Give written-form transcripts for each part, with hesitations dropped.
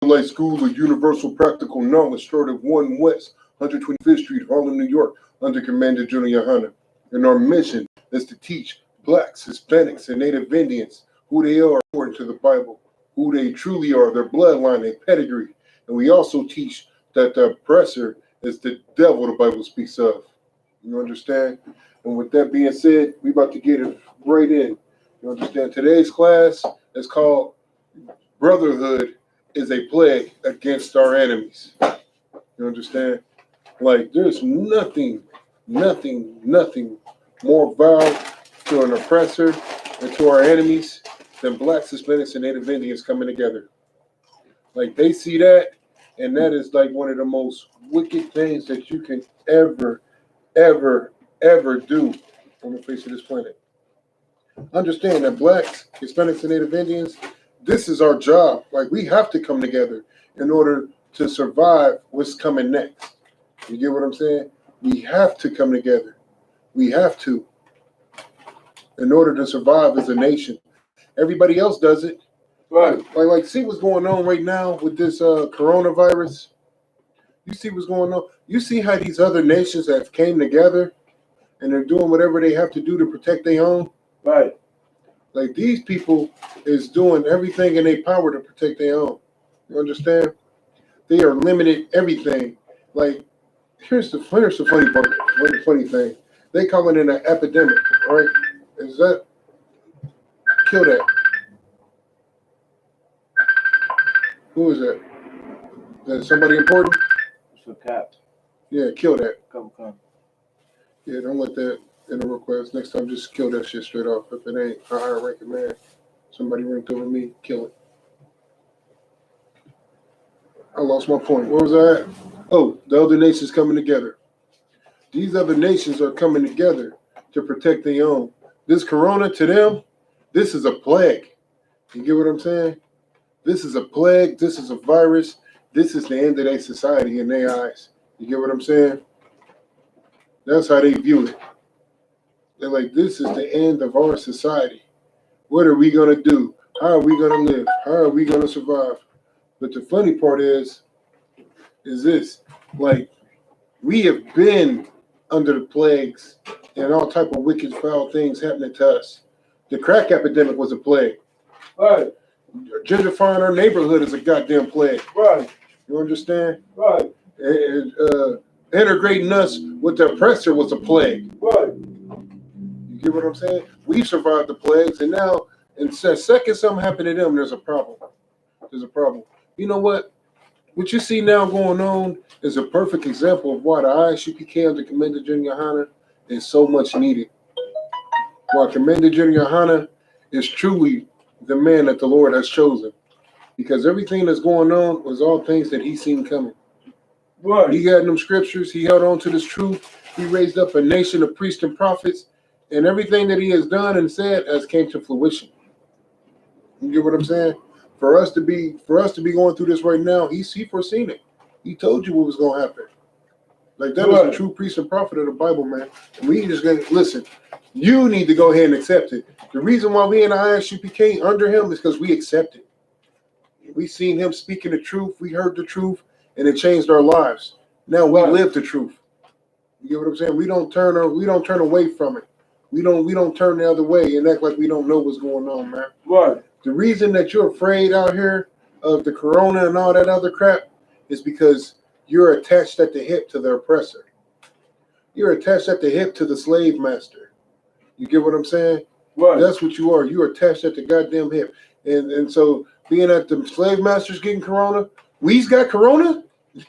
Israelite School of Universal Practical Knowledge started 1 West, 125th Street, Harlem, New York, under Commander GEN.YAHANNA. And our mission is to teach Blacks, Hispanics, and Native Indians who they are according to the Bible, who they truly are, their bloodline, their pedigree. And we also teach that the oppressor is the devil the Bible speaks of. You understand? And with that being said, we about to get it right in. You understand? Today's class is called Brotherhood is a Plague Against Our Enemies. You understand? Like, there's nothing more vile to an oppressor and to our enemies than Blacks, Hispanics, and Native Indians coming together. Like, they see that, and that is like one of the most wicked things that you can ever do on the face of this planet. Understand that Blacks, Hispanics, and Native Indians, this is our job. Like, we have to come together in order to survive what's coming next. You get what I'm saying? We have to come together. We have to. In order to survive as a nation. Everybody else does it. Right. Like see what's going on right now with this coronavirus? You see what's going on? You see how these other nations have came together and they're doing whatever they have to do to protect their own? Right. Like, these people is doing everything in their power to protect their own. You understand? They are limiting everything. Like, here's the funny part, the funny thing. They call it an epidemic, right? Is that? Kill that. Who is that? Is that somebody important? It's a cap. Yeah, kill that. Come. Yeah, don't let that in a request. Next time, just kill that shit straight off. If it ain't a higher ranking man, somebody ranked over me, kill it. I lost my point. Where was I at? Oh, the other nations coming together. These other nations are coming together to protect their own. This corona, to them, this is a plague. You get what I'm saying? This is a plague. This is a virus. This is the end of their society in their eyes. You get what I'm saying? That's how they view it. They're like, this is the end of our society. What are we going to do? How are we going to live? How are we going to survive? But the funny part is this. Like, we have been under the plagues and all type of wicked, foul things happening to us. The crack epidemic was a plague. Right. Gentrifying our neighborhood is a goddamn plague. Right. You understand? Right. And integrating us with the oppressor was a plague. Right. You get what I'm saying? We've survived the plagues, and now, in a second something happened to them, there's a problem. There's a problem. You know what? What you see now going on is a perfect example of why the I.S.U.P.K under Commander GEN.YAHANNA is so much needed. Why Commander GEN.YAHANNA is truly the man that the Lord has chosen. Because everything that's going on was all things that he seen coming. Right. He had them scriptures. He held on to this truth. He raised up a nation of priests and prophets. And everything that he has done and said has came to fruition. You get what I'm saying? For us to be going through this right now, he foreseen it. He told you what was going to happen. Like, that is a true priest and prophet of the Bible, man. And we just gonna listen. You need to go ahead and accept it. The reason why we in the I.S.U.P.K under him is because we accept it. We seen him speaking the truth. We heard the truth, and it changed our lives. Now we live the truth. You get what I'm saying? We don't turn away from it. We don't turn the other way and act like we don't know what's going on, man. Right. The reason that you're afraid out here of the corona and all that other crap is because you're attached at the hip to the oppressor. You're attached at the hip to the slave master. You get what I'm saying? Right. That's what you are. You're attached at the goddamn hip. And so being at the slave master's getting corona, we's got corona?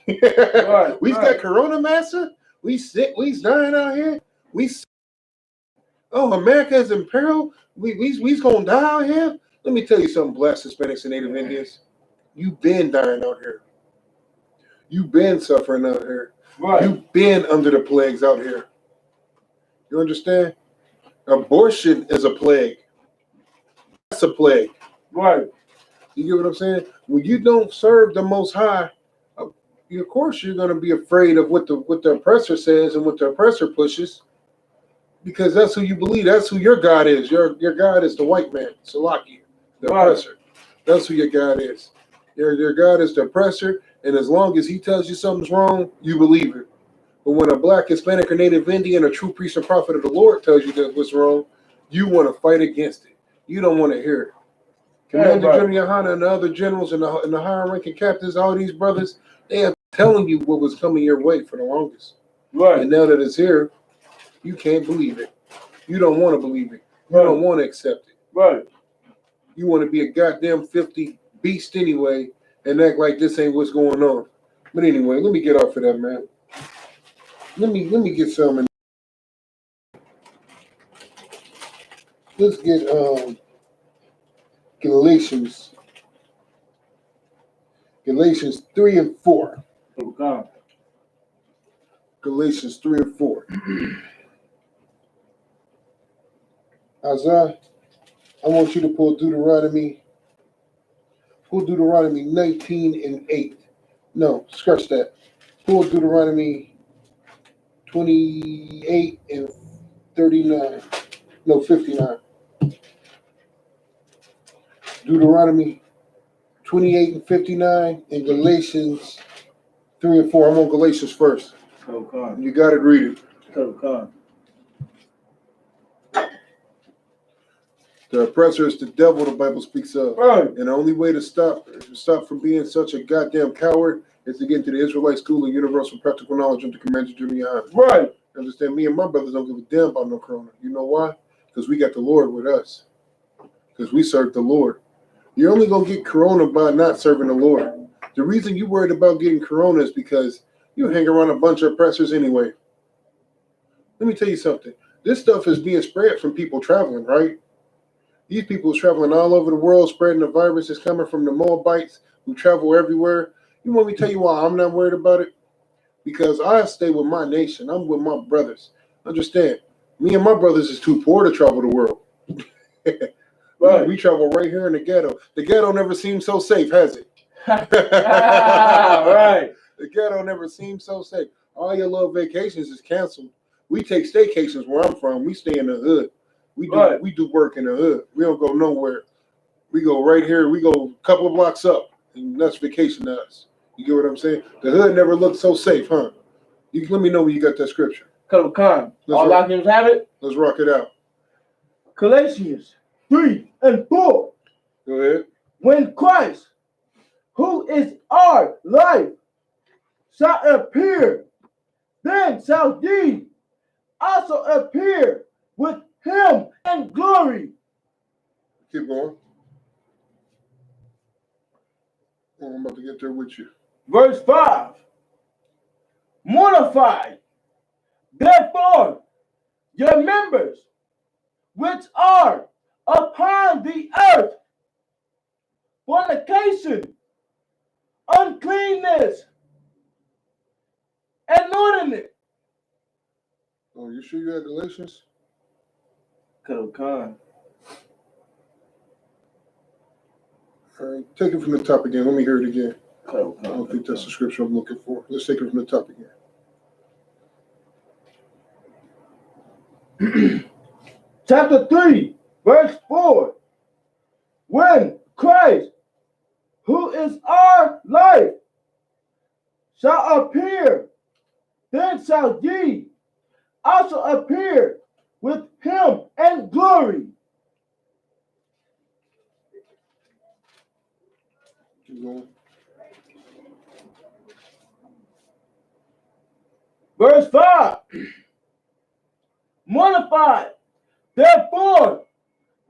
Right. We's got corona, master? We sick, we's dying out here? Oh, America is in peril? We's gonna die out here? Let me tell you something, Blacks, Hispanics, and Native Indians. You've been dying out here. You've been suffering out here. Right. You've been under the plagues out here. You understand? Abortion is a plague. That's a plague. Right. You get what I'm saying? When you don't serve the Most High, of course you're going to be afraid of what the oppressor says and what the oppressor pushes, because that's who you believe. That's who your God is. Your God is the white man, Salaki, the oppressor. That's who your God is. Your God is the oppressor, and as long as he tells you something's wrong, you believe it. But when a black, Hispanic, or Native Indian, a true priest or prophet of the Lord tells you that what's wrong, you want to fight against it. You don't want to hear it. Commander GEN.YAHANNA and the other generals and the higher ranking captains, all these brothers, they are telling you what was coming your way for the longest. Right. And now that it's here, you can't believe it. You don't want to believe it. You don't want to accept it. Right. You want to be a goddamn 50 beast anyway and act like this ain't what's going on. But anyway, let me get off of that, man. Let me get some. Let's get Galatians 3 and 4. Okay. Galatians 3 and 4. Isaiah, I want you to pull Deuteronomy 19 and 8. No, scratch that. Pull Deuteronomy 28 and 39. No, 59. Deuteronomy 28 and 59 and Galatians 3 and 4. I'm on Galatians first. Okay. You got it, read it. Okay. The oppressor is the devil, the Bible speaks of. Right. And the only way to stop from being such a goddamn coward is to get into the Israelite school of universal practical knowledge under Commander GEN.YAHANNA. Right. Understand, me and my brothers don't give a damn about no corona. You know why? Because we got the Lord with us. Because we serve the Lord. You're only going to get corona by not serving the Lord. The reason you worried about getting corona is because you hang around a bunch of oppressors anyway. Let me tell you something. This stuff is being spread from people traveling, right? These people are traveling all over the world, spreading the virus. It's coming from the Moabites who travel everywhere. You want me to tell you why I'm not worried about it? Because I stay with my nation. I'm with my brothers. Understand, me and my brothers is too poor to travel the world. Right. We travel right here in the ghetto. The ghetto never seemed so safe, has it? Right. The ghetto never seemed so safe. All your little vacations is canceled. We take staycations where I'm from. We stay in the hood. We do work in the hood. We don't go nowhere. We go right here. We go a couple of blocks up, and that's vacation to us. You get what I'm saying? The hood never looked so safe, huh? You let me know when you got that scripture. All documents have it. Let's rock it out. Galatians 3 and 4. Go ahead. When Christ, who is our life, shall appear, then shall ye also appear with him in glory. Keep going. I'm about to get there with you. Verse 5. Mortify, therefore, your members which are upon the earth, fornication, uncleanness, inordinate. Oh, you sure you had Galatians? Come. All right, take it from the top again. Let me hear it again. I Come. don't think that's the scripture I'm looking for. Let's take it from the top again. Chapter 3, verse 4. When Christ, who is our life, shall appear, then shall ye also appear with him in glory. Keep going. Verse 5. Mortify, therefore,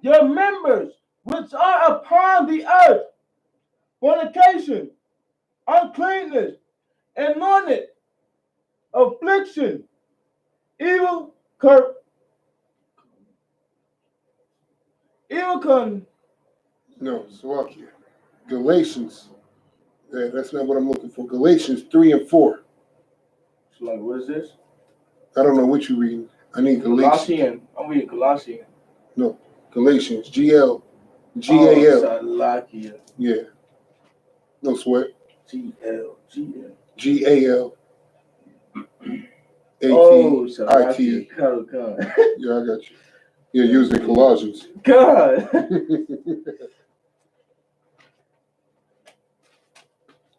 your members which are upon the earth, fornication, uncleanness, inordinate, affliction, evil No, Slovakia. Galatians. Yeah, that's not what I'm looking for. Galatians 3 and 4. So like, what is this? I don't know what you're reading. I need Galatians. I'm reading Colossians. No, Galatians. G-A-L. Salakia. Yeah. No sweat. G-L. G-A-L. Oh, A-T-I-T. Salakia. Yeah, I got you. Yeah, using Colossians. God.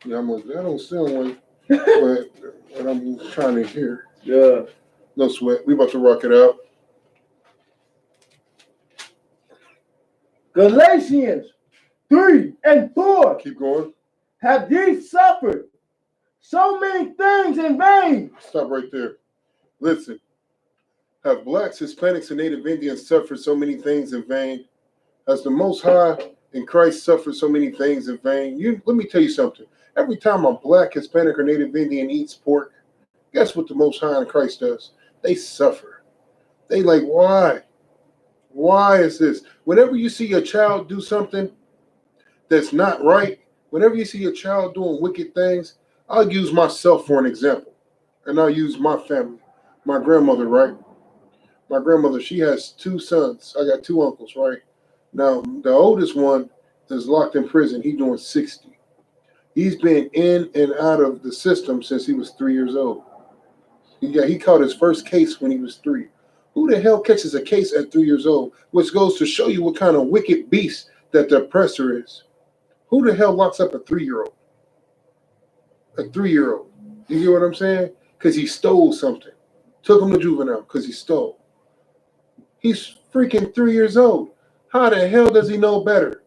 Yeah, that don't sound like what I'm trying to hear. Yeah. No sweat. We about to rock it out. Galatians 3 and 4. Keep going. Have ye suffered so many things in vain? Stop right there. Listen. Have blacks, Hispanics, and Native Indians suffered so many things in vain? Has the Most High in Christ suffered so many things in vain? Let me tell you something. Every time a black, Hispanic, or Native Indian eats pork, guess what the Most High in Christ does? They suffer. They like, why? Why is this? Whenever you see a child do something that's not right, whenever you see a child doing wicked things, I'll use myself for an example. And I'll use my family. My grandmother, right? My grandmother, she has 2 sons. I got 2 uncles, right? Now, the oldest one is locked in prison. He's doing 60. He's been in and out of the system since he was 3 years old. He caught his first case when he was 3. Who the hell catches a case at 3 years old? Which goes to show you what kind of wicked beast that the oppressor is. Who the hell locks up a 3-year-old? A 3-year-old. You get what I'm saying? Because he stole something. Took him to juvenile because he stole. He's freaking 3 years old. How the hell does he know better?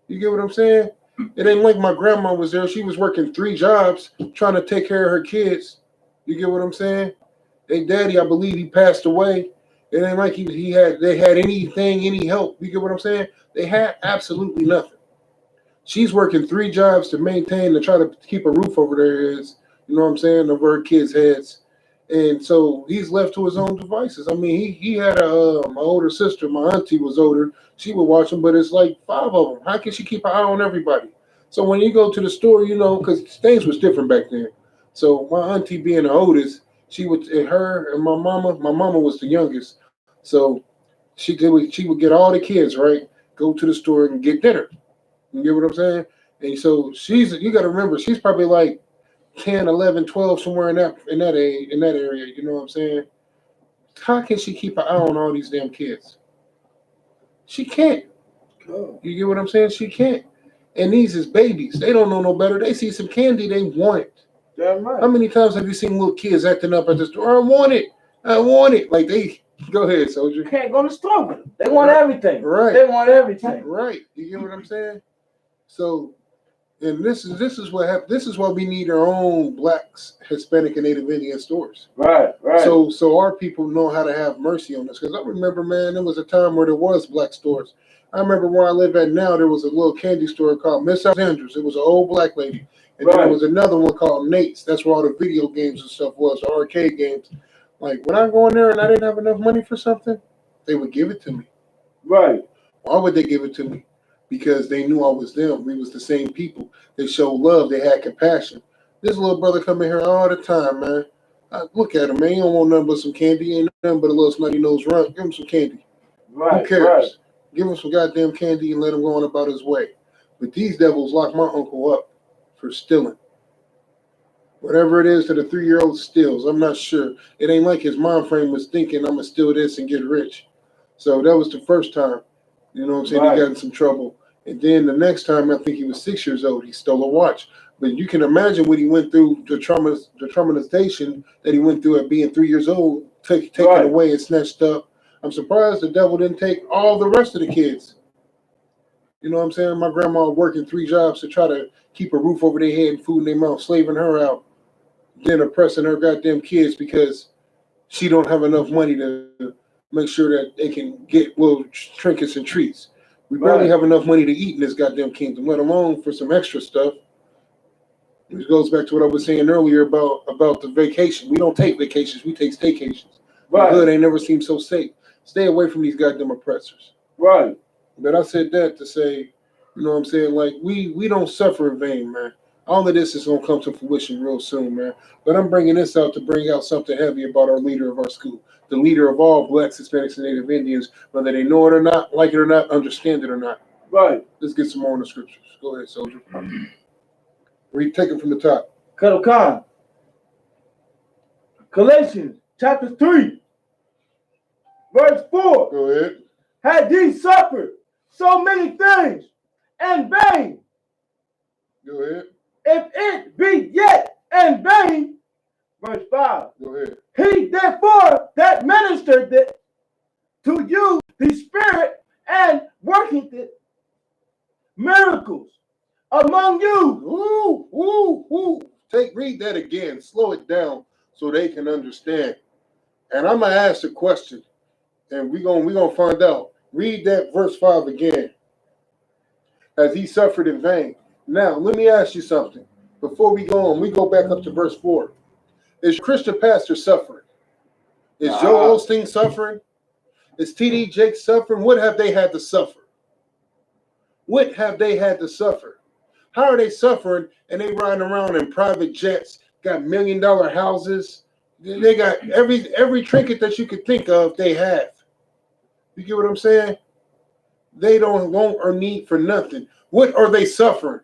You get what I'm saying? It ain't like my grandma was there. She was working 3 jobs trying to take care of her kids. You get what I'm saying? Hey, daddy, I believe he passed away. It ain't like they had anything, any help. You get what I'm saying? They had absolutely nothing. She's working 3 jobs to maintain, to try to keep a roof over their heads. You know what I'm saying? Over her kids' heads. And so he's left to his own devices. I mean, he had my older sister. My auntie was older. She would watch him, but it's like 5 of them. How can she keep an eye on everybody? So when you go to the store, you know, because things was different back then. So my auntie being the oldest, she would, her and my mama was the youngest. So she would get all the kids, right? Go to the store and get dinner. You get what I'm saying? And so you got to remember, she's probably like 10, 11, 12, somewhere in that area. You know what I'm saying? How can she keep an eye on all these damn kids? She can't. You get what I'm saying? She can't. And these is babies. They don't know no better. They see some candy, they want it. Damn right. How many times have you seen little kids acting up at the store? I want it. I want it. Like go ahead, soldier. You can't go to the store with them. They want everything. Right. They want everything. Right. You get what I'm saying? So, and this is what happened. This is why we need our own blacks, Hispanic, and Native Indian stores. Right. So our people know how to have mercy on us. Because I remember, man, there was a time where there was black stores. I remember where I live at now. There was a little candy store called Miss Alexandra's. It was an old black lady, and then there was another one called Nate's. That's where all the video games and stuff was, the arcade games. Like when I go in there and I didn't have enough money for something, they would give it to me. Right. Why would they give it to me? Because they knew I was them. We was the same people. They showed love. They had compassion. This little brother come in here all the time, man. Look at him, man. He don't want nothing but some candy. He ain't nothing but a little snotty nose runt. Give him some candy. Right. Who cares? Right. Give him some goddamn candy and let him go on about his way. But these devils lock my uncle up for stealing. Whatever it is that a 3-year-old steals, I'm not sure. It ain't like his mind frame was thinking, I'm going to steal this and get rich. So that was the first time. You know what I'm saying? He got in some trouble. And then the next time, I think he was 6 years old, he stole a watch. But you can imagine what he went through, the traumatization that he went through at being 3 years old, taken away and snatched up. I'm surprised the devil didn't take all the rest of the kids. You know what I'm saying? My grandma working 3 jobs to try to keep a roof over their head and food in their mouth, slaving her out, then oppressing her goddamn kids because she don't have enough money to make sure that they can get little trinkets and treats. We barely have enough money to eat in this goddamn kingdom, let alone for some extra stuff. It goes back to what I was saying earlier about the vacation. We don't take vacations, we take staycations. The hood ain't never seemed so safe. Stay away from these goddamn oppressors. Right. But I said that to say, you know what I'm saying? Like, we don't suffer in vain, man. All of this is going to come to fruition real soon, man. But I'm bringing this out to bring out something heavy about our leader of our school, the leader of all blacks, Hispanics, and Native Indians, whether they know it or not, like it or not, understand it or not. Right. Let's get some more in the scriptures. Go ahead, soldier. Read, take it from the top. Khan. Galatians chapter 3, verse 4. Go ahead. Had ye suffered so many things in vain? Go ahead. if it be yet in vain, verse 5. Go ahead. He therefore that ministered it to you the Spirit and worketh it miracles among you. Read that again. Slow it down so they can understand. And I'm gonna ask a question, and we're gonna find out. Read that verse 5 again. As he suffered in vain. Now, let me ask you something. Before we go on, we go back up to verse 4. Is Christian pastor suffering? Is Joe Osteen suffering? Is T.D. Jakes suffering? What have they had to suffer? What have they had to suffer? How are they suffering and they riding around in private jets, got $1 million houses? They got every trinket that you could think of, they have. You get what I'm saying? They don't want or need for nothing. What are they suffering?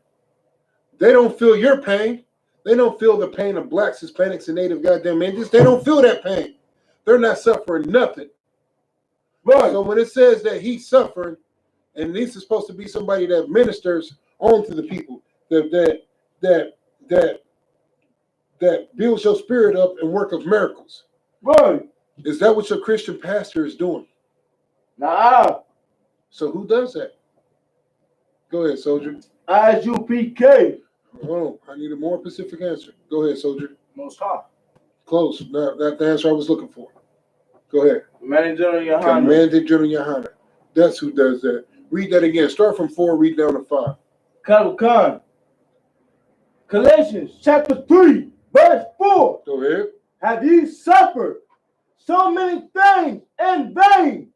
They don't feel your pain. They don't feel the pain of blacks, Hispanics, and Native goddamn Indians. They don't feel that pain. They're not suffering nothing. Right. So when it says that he's suffering, and this is supposed to be somebody that ministers on to the people, that builds your spirit up and work of miracles. Right. Is that what your Christian pastor is doing? Nah. So who does that? Go ahead, soldier. I.S.U.P.K. Oh, I need a more specific answer. Go ahead, soldier. Most High. Close. That's the answer I was looking for. Go ahead. Commanding General Yahanna. Commanding General Yahanna. That's who does that. Read that again. Start from 4, read down to 5. Khan. Galatians chapter 3, verse 4. Go ahead. Have ye suffered so many things in vain?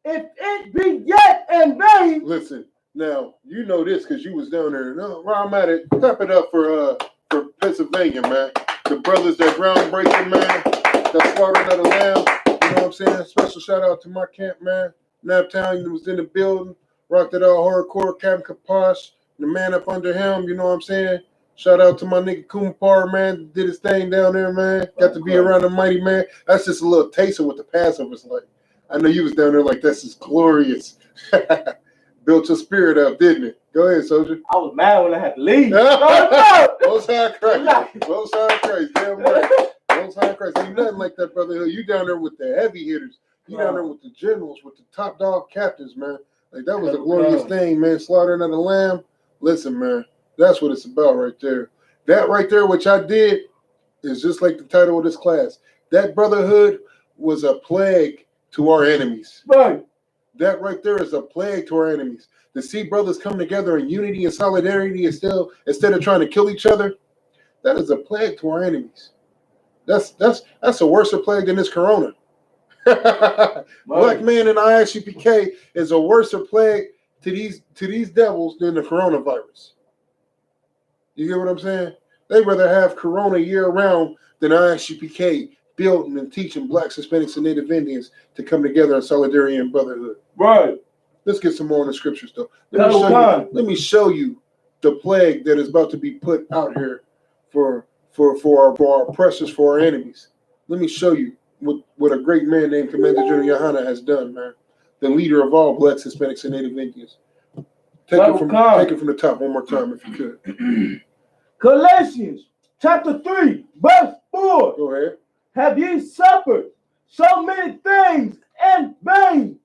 If it be yet in vain. Listen, now you know this because you was down there. No, where I'm at it. Clap it up for Pennsylvania, man. The brothers that groundbreaking, man. That slaughtering of the lamb. You know what I'm saying? Special shout out to my camp, man. Naptown was in the building. Rocked it all hardcore. Captain Kaposh, the man up under him. You know what I'm saying? Shout out to my nigga Kumpar, man. Did his thing down there, man. Got to be around the mighty man. That's just a little taste of what the Passover's like. I know you was down there like, this is glorious. Built your spirit up, didn't it? Go ahead, soldier. I was mad when I had to leave. Most High Christ. Most High Christ. Damn right. Most High Christ. Ain't nothing like that, Brotherhood. You down there with the heavy hitters. You down there with the generals, with the top dog captains, man. Like, that was a glorious thing, man. Slaughtering of the lamb. Listen, man. That's what it's about right there. That right there, which I did, is just like the title of this class. That Brotherhood was a plague to our enemies. Right. That right there is a plague to our enemies. To see brothers come together in unity and solidarity instead of trying to kill each other, that is a plague to our enemies. That's a worse plague than this corona. Black man in I.S.U.P.K. is a worse plague to these devils than the coronavirus. You get what I'm saying? They'd rather have corona year round than I.S.U.P.K. building and teaching blacks, Hispanics, and Native Indians to come together in solidarity and brotherhood. Right. Let's get some more in the scriptures, though. Let me show you the plague that is about to be put out here for our oppressors, for our enemies. Let me show you what a great man named Commander General Yahanna has done, man. The leader of all blacks, Hispanics, and Native Indians. Take it from the top one more time, if you could. Galatians chapter 3, verse 4. Go ahead. Have ye suffered so many things in vain?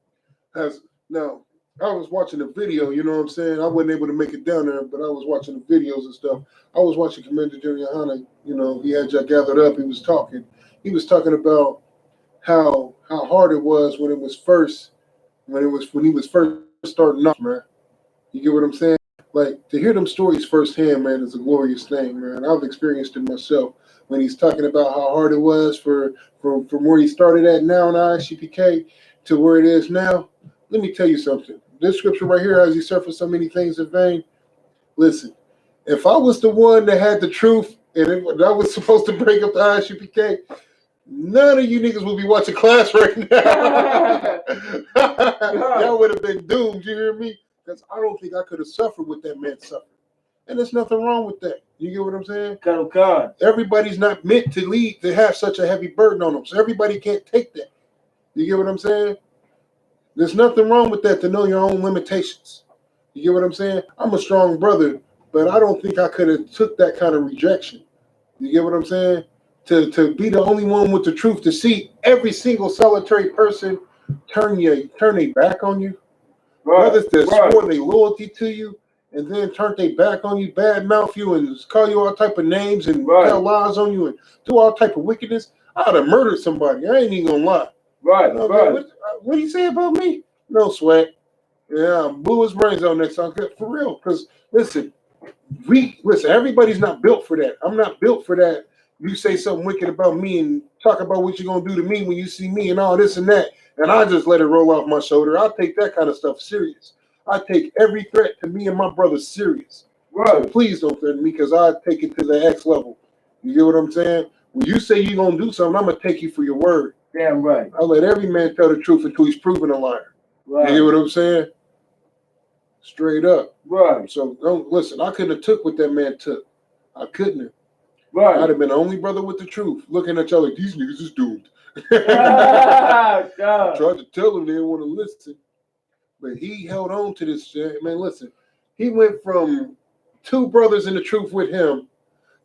Now, I was watching a video, you know what I'm saying? I wasn't able to make it down there, but I was watching the videos and stuff. I was watching Commander General Yahanna, you know, he had y'all gathered up, he was talking. He was talking about how hard it was when he was first starting off, man. You get what I'm saying? Like, to hear them stories firsthand, man, is a glorious thing, man. I've experienced it myself. When he's talking about how hard it was from where he started at now in I.S.U.P.K. to where it is now, let me tell you something. This scripture right here, as he suffered so many things in vain, listen, if I was the one that had the truth and I was supposed to break up the I.S.U.P.K., none of you niggas would be watching class right now. Y'all would have been doomed, you hear me? Because I don't think I could have suffered what that man suffered. And there's nothing wrong with that. You get what I'm saying? Everybody's not meant to have such a heavy burden on them. So everybody can't take that. You get what I'm saying? There's nothing wrong with that, to know your own limitations. You get what I'm saying? I'm a strong brother, but I don't think I could have took that kind of rejection. You get what I'm saying? To be the only one with the truth, to see every single solitary person turn their back on you, brothers that swore their loyalty to you, and then turn their back on you, bad mouth you, and call you all type of names and tell lies on you and do all type of wickedness. I'd have murdered somebody. I ain't even gonna lie. Right, You know, right. What do you say about me? No sweat. Yeah, blew his brains out next time. For real. Because listen, everybody's not built for that. I'm not built for that. You say something wicked about me and talk about what you're gonna do to me when you see me and all this and that, and I just let it roll off my shoulder. I take that kind of stuff serious. I take every threat to me and my brothers serious. Right. So please don't threaten me, because I take it to the X level. You get what I'm saying? When you say you're gonna do something, I'm gonna take you for your word. Damn right. I let every man tell the truth until he's proven a liar. Right. You get what I'm saying? Straight up. Right. So don't listen. I couldn't have took what that man took. I couldn't have. Right. I'd have been the only brother with the truth, looking at y'all like, these niggas is doomed. God. I tried to tell him they didn't want to listen, but he held on to this shit. Man, listen, he went from 2 brothers in the truth with him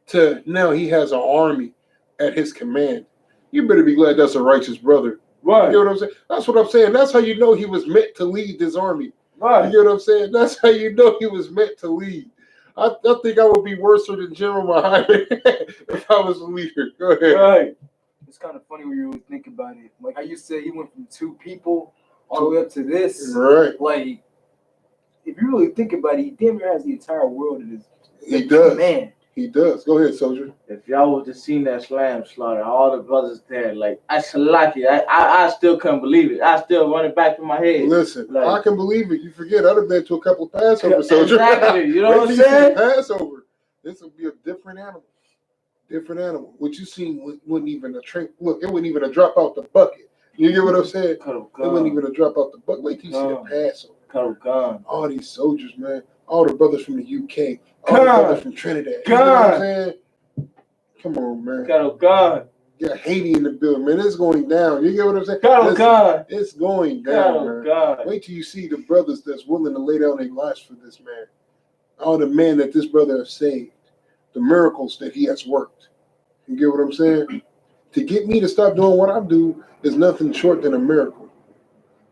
to now he has an army at his command. You better be glad that's a righteous brother. Right. You know what I'm saying? That's what I'm saying. That's how you know he was meant to lead this army. Right. You get what I'm saying? That's how you know he was meant to lead. I think I would be worse than Gen.YAHANNA if I was a leader. Go ahead. Right. It's kind of funny when you really think about it. Like how you said, he went from 2 people all the way up to this. Right. Like, if you really think about it, he damn near has the entire world in his command. He does. Go ahead, soldier. If y'all would have seen that slam slaughter, all the brothers there, like, I still couldn't believe it. I still run it back in my head. Listen, like, I can believe it. You forget, I'd have been to a couple of Passover, soldier. Exactly. You know what I'm saying? Passover. This would be a different animal. Different animal. What you seen wouldn't even look, it wouldn't even drop out the bucket. You get what I'm saying? It wouldn't even drop out the bucket. Wait till you see the Passover. All these soldiers, man. All the brothers from the UK. All the brothers from Trinidad. You know what I'm saying? Come on, man. Yeah, Haiti in the building, man. It's going down. You get what I'm saying? It's going down, man. Wait till you see the brothers that's willing to lay down their lives for this man. All the men that this brother has saved. The miracles that he has worked. You get what I'm saying? To get me to stop doing what I do is nothing short than a miracle.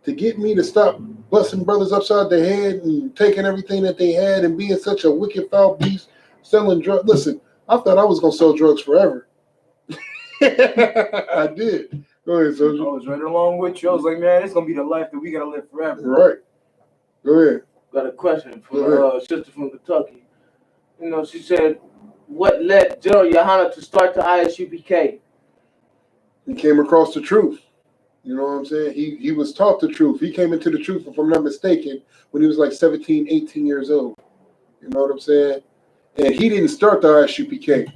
To get me to stop busting brothers upside their head and taking everything that they had and being such a wicked foul beast, selling drugs. Listen, I thought I was going to sell drugs forever. I did. Go ahead, soldier. I was right along with you. I was like, man, it's going to be the life that we got to live forever. Right. Go ahead. Got a question from a sister from Kentucky. You know, she said, what led Gen.YAHANNA to start the I.S.U.P.K? He came across the truth. You know what I'm saying? He was taught the truth. He came into the truth, if I'm not mistaken, when he was like 17, 18 years old. You know what I'm saying? And he didn't start the I.S.U.P.K.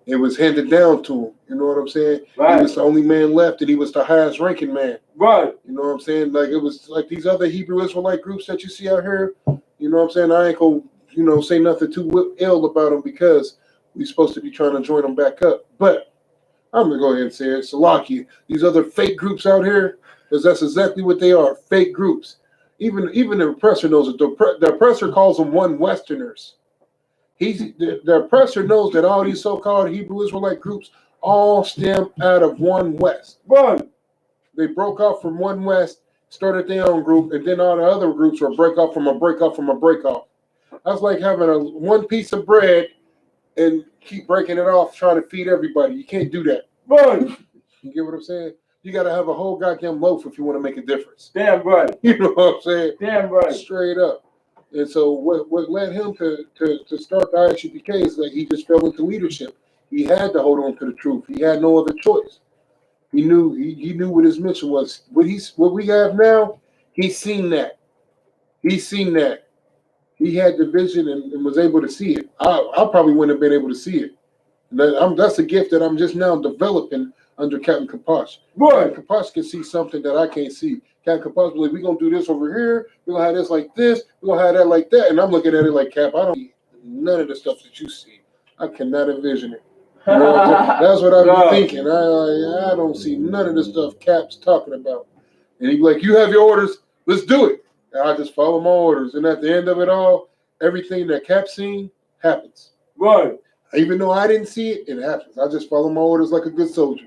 It was handed down to him. You know what I'm saying? Right. He was the only man left, and he was the highest ranking man. Right. You know what I'm saying? Like, it was like these other Hebrew Israelite groups that you see out here. You know what I'm saying? I ain't going to, say nothing too ill about them, because we're supposed to be trying to join them back up. But I'm going to go ahead and say it. Salaki, these other fake groups out here, because that's exactly what they are, fake groups. Even the oppressor knows it. The oppressor calls them one Westerners. The oppressor knows that all these so-called Hebrew Israelite groups all stem out of one West. Right. They broke off from one West, started their own group, and then all the other groups were break off from a break off from a break off. That's like having one piece of bread and keep breaking it off, trying to feed everybody. You can't do that. Right. You get what I'm saying? You got to have a whole goddamn loaf if you want to make a difference. Damn right. You know what I'm saying? Damn right. Straight up. And so what led him to start the I.S.U.P.K. is that he just fell into leadership. He had to hold on to the truth. He had no other choice. He knew what his mission was. What we have now, he's seen that. He's seen that. He had the vision and was able to see it. I probably wouldn't have been able to see it. That's a gift that I'm just now developing under Captain Kaposh. Right. Captain Kaposh can see something that I can't see. Captain Kaposh will be like, we're going to do this over here. We're going to have this like this. We're going to have that like that. And I'm looking at it like, Cap, I don't see none of the stuff that you see. I cannot envision it. You know what I'm saying? That's what I've been thinking. I don't see none of the stuff Cap's talking about. And he'd be like, you have your orders. Let's do it. And I just follow my orders. And at the end of it all, everything that Cap seen happens. Right. Even though I didn't see it, it happens. I just follow my orders like a good soldier.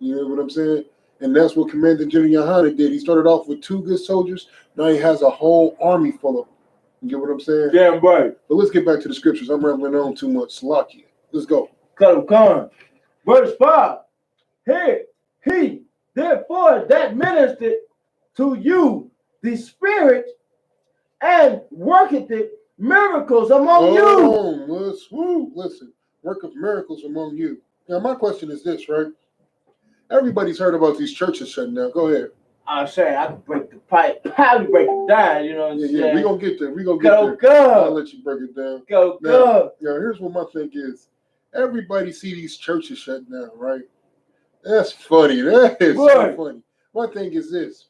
You know what I'm saying? And that's what Commander Gen.YAHANNA did. He started off with 2 good soldiers. Now he has a whole army full of them. You get what I'm saying? Damn right. But let's get back to the scriptures. I'm rambling on too much. Salakia. Let's go. Come. Verse 5. Here, he, therefore, that ministered to you the Spirit and worketh it miracles among you. Listen, work of miracles among you. Now, my question is this, right? Everybody's heard about these churches shutting down. Go ahead. I say I can break the pipe, probably break it down, you know what I'm saying? Yeah, we're going to get there. We're going to get there. I'll let you break it down. Go. Now, here's what my thing is. Everybody see these churches shutting down, right? That's funny. That is so funny. My thing is this.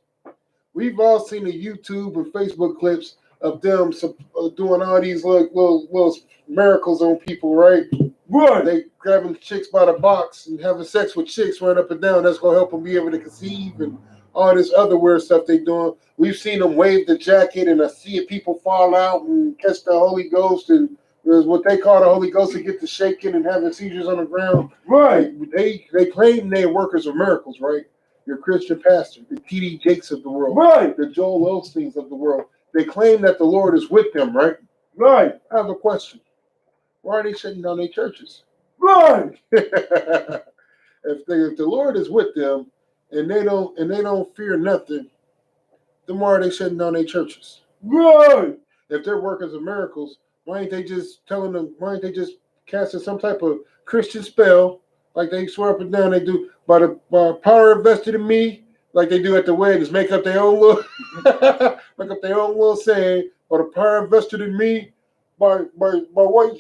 We've all seen the YouTube and Facebook clips of them doing all these little miracles on people, right? Right. They grabbing chicks by the box and having sex with chicks right up and down. That's going to help them be able to conceive and all this other weird stuff they doing. We've seen them wave the jacket and I see people fall out and catch the Holy Ghost and there's what they call the Holy Ghost and get to shaking and having seizures on the ground. Right. They claim they're workers of miracles, right? Your Christian pastor, the T.D. Jakes of the world, right? The Joel Osteens of the world. They claim that the Lord is with them, right? Right. I have a question. Why are they shutting down their churches? Right. If the Lord is with them and they don't fear nothing, then why are they shutting down their churches? Right. If they're workers of miracles, why ain't they just telling them? Why ain't they just casting some type of Christian spell like they swear up and down they do by the power invested in me, like they do at the weddings, make up their own little saying, by the power invested in me, by white